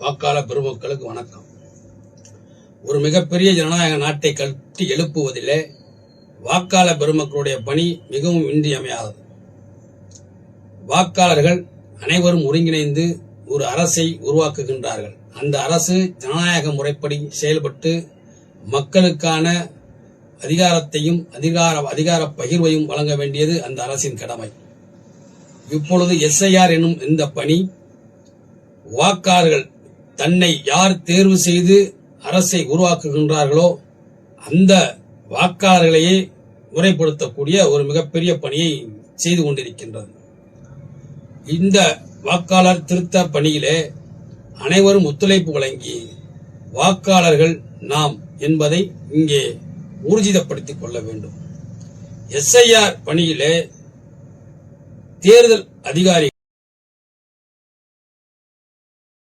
வாக்காளர் பெருமக்களுக்கு வணக்கம். ஒரு மிகப்பெரிய ஜனநாயக நாட்டை கட்டி எழுப்புவதிலே வாக்காளர் பெருமக்களுடைய பணி மிகவும் இன்றியமையாதது. வாக்காளர்கள் அனைவரும் ஒருங்கிணைந்து ஒரு அரசை உருவாக்குகின்றார்கள். அந்த அரசு ஜனநாயக முறைப்படி செயல்பட்டு மக்களுக்கான அதிகாரத்தையும் அதிகார பகிர்வையும் வழங்க வேண்டியது அந்த அரசின் கடமை. இப்பொழுது எஸ்ஐஆர் என்னும் இந்த பணி வாக்காளர்கள் தன்னை யார் தேர்வு செய்து அரசை உருவாக்குகின்றார்களோ அந்த வாக்காளர்களையே முறைப்படுத்தக்கூடிய ஒரு மிகப்பெரிய பணியை செய்து கொண்டிருக்கின்றது. இந்த வாக்காளர் திருத்த பணியிலே அனைவரும் ஒத்துழைப்பு வழங்கி வாக்காளர்கள் நாம் என்பதை இங்கே ஊர்ஜிதப்படுத்திக் கொள்ள வேண்டும். எஸ்ஐஆர் பணியிலே தேர்தல் அதிகாரி